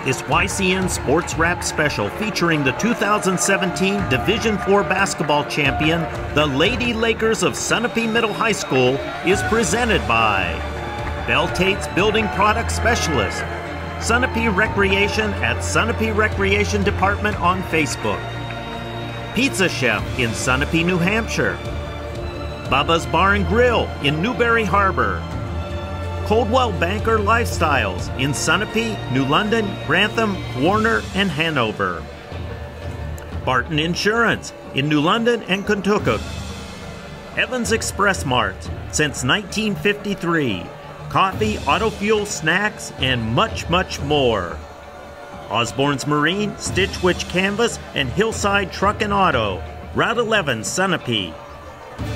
is YCN Sports Wrap Special featuring the 2017 Division IV basketball champion, the Lady Lakers of Sunapee Middle High School, is presented by Bell Tate's Building Product Specialist, Sunapee Recreation at Sunapee Recreation Department on Facebook, Pizza Chef in Sunapee, New Hampshire, Bubba's Bar and Grill in Newberry Harbor, Coldwell Banker Lifestyles in Sunapee, New London, Grantham, Warner, and Hanover, Barton Insurance in New London and Kentucky, Evans Express Mart since 1953, coffee, auto fuel, snacks, and much, much more. Osborne's Marine, Stitch Witch Canvas, and Hillside Truck and Auto, Route 11, Sunapee.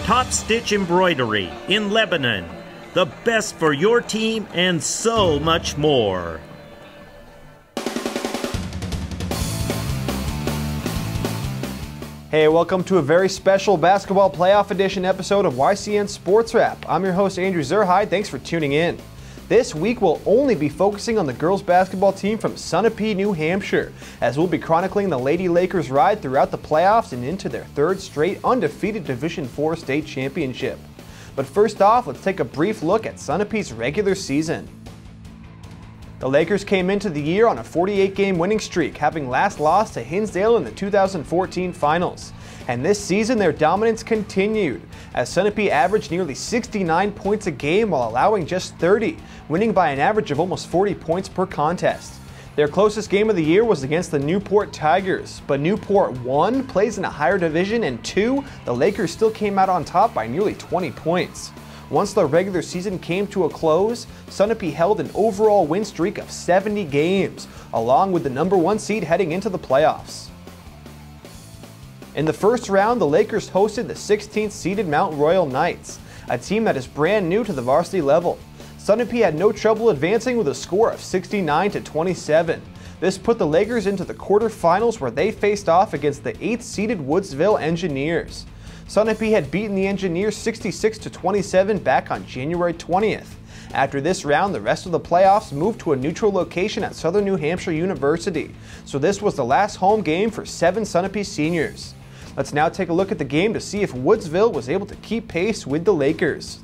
Top Stitch Embroidery in Lebanon, the best for your team, and so much more. Hey, welcome to a very special basketball playoff edition episode of YCN Sports Wrap. I'm your host, Andrew Zerhide. Thanks for tuning in. This week, we'll only be focusing on the girls basketball team from Sunapee, New Hampshire, as we'll be chronicling the Lady Lakers' ride throughout the playoffs and into their third straight undefeated Division IV state championship. But first off, let's take a brief look at Sunapee's regular season. The Lakers came into the year on a 48-game winning streak, having last lost to Hinsdale in the 2014 finals. And this season, their dominance continued, as Sunapee averaged nearly 69 points a game while allowing just 30, winning by an average of almost 40 points per contest. Their closest game of the year was against the Newport Tigers, but Newport 1 plays in a higher division, and 2, the Lakers still came out on top by nearly 20 points. Once the regular season came to a close, Sunapee held an overall win streak of 70 games, along with the #1 seed heading into the playoffs. In the first round, the Lakers hosted the 16th seeded Mount Royal Knights, a team that is brand new to the varsity level. Sunapee had no trouble advancing with a score of 69-27. This put the Lakers into the quarterfinals, where they faced off against the 8th seeded Woodsville Engineers. Sunapee had beaten the Engineers 66-27 back on January 20th. After this round, the rest of the playoffs moved to a neutral location at Southern New Hampshire University, so this was the last home game for 7 Sunapee seniors. Let's now take a look at the game to see if Woodsville was able to keep pace with the Lakers.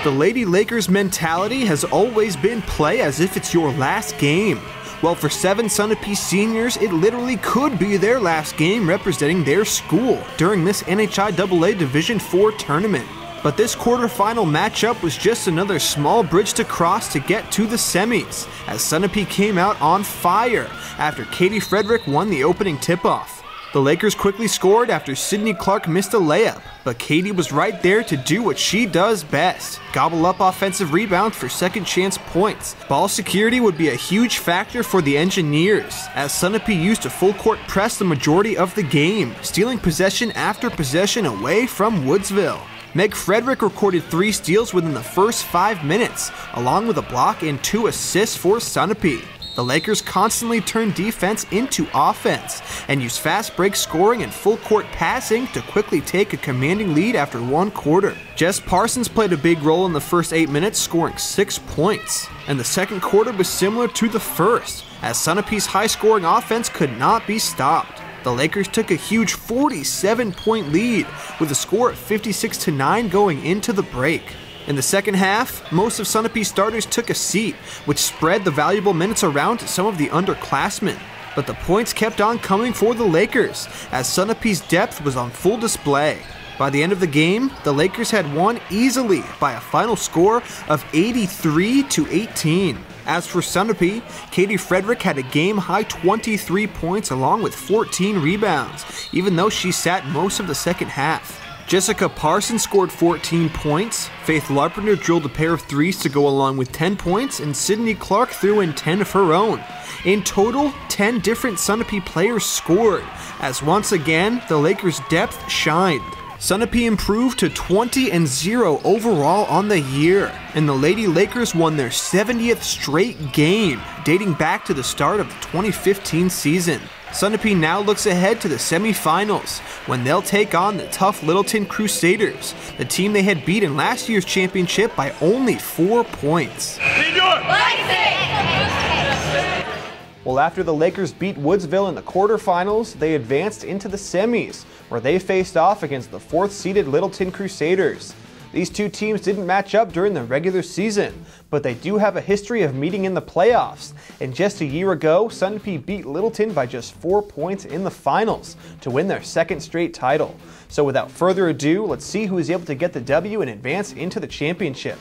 The Lady Lakers mentality has always been play as if it's your last game. Well, for 7 Sunapee seniors, it literally could be their last game representing their school during this NHIAA Division IV tournament. But this quarterfinal matchup was just another small bridge to cross to get to the semis, as Sunapee came out on fire after Katie Frederick won the opening tip-off. The Lakers quickly scored after Sydney Clark missed a layup, but Katie was right there to do what she does best, gobble up offensive rebounds for second chance points. Ball security would be a huge factor for the Engineers, as Sunapee used a full court press the majority of the game, stealing possession after possession away from Woodsville. Meg Frederick recorded 3 steals within the first 5 minutes, along with a block and 2 assists for Sunapee. The Lakers constantly turned defense into offense and used fast break scoring and full court passing to quickly take a commanding lead after 1 quarter. Jess Parsons played a big role in the first 8 minutes, scoring 6 points. And the second quarter was similar to the first, as Sunapee's high-scoring offense could not be stopped. The Lakers took a huge 47-point lead with a score of 56-9 going into the break. In the second half, most of Sunapee's starters took a seat, which spread the valuable minutes around to some of the underclassmen. But the points kept on coming for the Lakers, as Sunapee's depth was on full display. By the end of the game, the Lakers had won easily by a final score of 83-18. As for Sunapee, Katie Frederick had a game-high 23 points along with 14 rebounds, even though she sat most of the second half. Jessica Parsons scored 14 points, Faith Larpenter drilled a pair of threes to go along with 10 points, and Sydney Clark threw in 10 of her own. In total, 10 different Sunapee players scored, as once again, the Lakers' depth shined. Sunapee improved to 20-0 overall on the year, and the Lady Lakers won their 70th straight game, dating back to the start of the 2015 season. Sunapee now looks ahead to the semifinals, when they'll take on the tough Littleton Crusaders, the team they had beat in last year's championship by only 4 points. Well, after the Lakers beat Woodsville in the quarterfinals, they advanced into the semis, where they faced off against the 4th-seeded Littleton Crusaders. These two teams didn't match up during the regular season, but they do have a history of meeting in the playoffs. And just a year ago, Sunapee beat Littleton by just 4 points in the finals to win their 2nd straight title. So without further ado, let's see who is able to get the W and advance into the championship.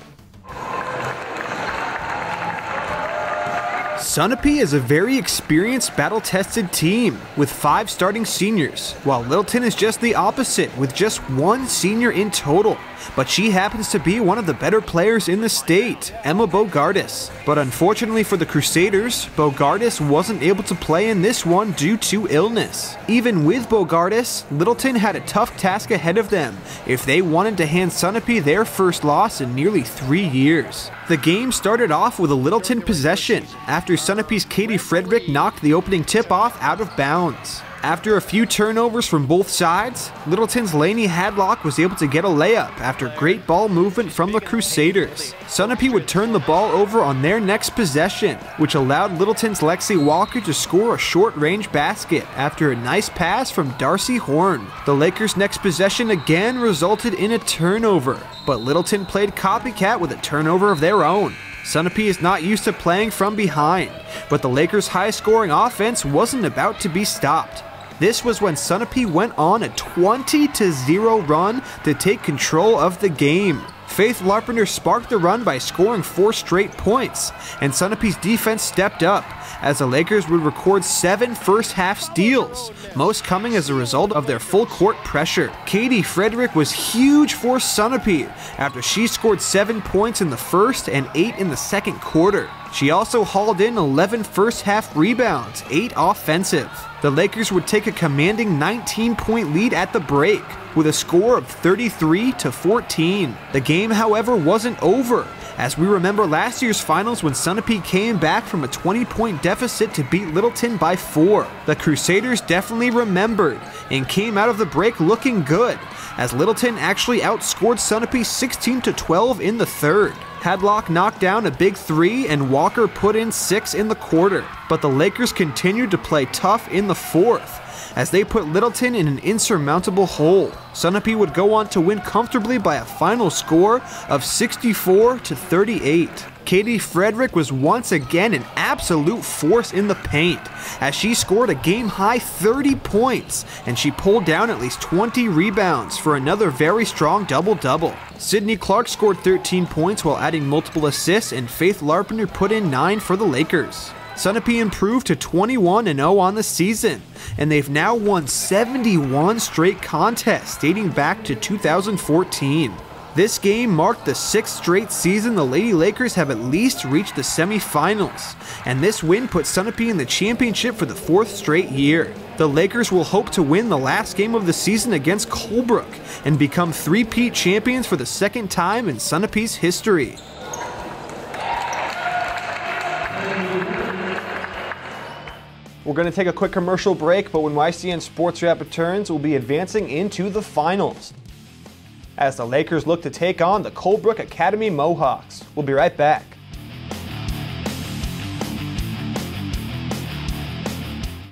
Sunapee is a very experienced, battle-tested team with 5 starting seniors, while Littleton is just the opposite with just 1 senior in total. But she happens to be one of the better players in the state, Emma Bogardus. But unfortunately for the Crusaders, Bogardus wasn't able to play in this one due to illness. Even with Bogardus, Littleton had a tough task ahead of them if they wanted to hand Sunapee their first loss in nearly 3 years. The game started off with a Littleton possession after Sunapee's Katie Frederick knocked the opening tip-off out of bounds. After a few turnovers from both sides, Littleton's Lainey Hadlock was able to get a layup after great ball movement from the Crusaders. Sunapee would turn the ball over on their next possession, which allowed Littleton's Lexi Walker to score a short-range basket after a nice pass from Darcy Horn. The Lakers' next possession again resulted in a turnover, but Littleton played copycat with a turnover of their own. Sunapee is not used to playing from behind, but the Lakers' high-scoring offense wasn't about to be stopped. This was when Sunapee went on a 20-0 run to take control of the game. Faith Larpenter sparked the run by scoring 4 straight points, and Sunapee's defense stepped up, as the Lakers would record 7 first-half steals, most coming as a result of their full-court pressure. Katie Frederick was huge for Sunapee after she scored 7 points in the first and 8 in the second quarter. She also hauled in 11 first-half rebounds, 8 offensive. The Lakers would take a commanding 19-point lead at the break, with a score of 33-14. The game, however, wasn't over, as we remember last year's finals when Sunapee came back from a 20-point deficit to beat Littleton by 4. The Crusaders definitely remembered and came out of the break looking good, as Littleton actually outscored Sunapee 16-12 in the third. Hadlock knocked down a big 3 and Walker put in 6 in the quarter, but the Lakers continued to play tough in the fourth, as they put Littleton in an insurmountable hole. Sunapee would go on to win comfortably by a final score of 64-38. Katie Frederick was once again an absolute force in the paint, as she scored a game-high 30 points, and she pulled down at least 20 rebounds for another very strong double-double. Sydney Clark scored 13 points while adding multiple assists, and Faith Larpenter put in 9 for the Lakers. Sunapee improved to 21-0 on the season, and they've now won 71 straight contests dating back to 2014. This game marked the 6th straight season the Lady Lakers have at least reached the semifinals, and this win put Sunapee in the championship for the 4th straight year. The Lakers will hope to win the last game of the season against Colebrook and become three-peat champions for the 2nd time in Sunapee's history. We're going to take a quick commercial break, but when YCN Sports Wrap returns, we'll be advancing into the finals, as the Lakers look to take on the Colebrook Academy Mohawks. We'll be right back.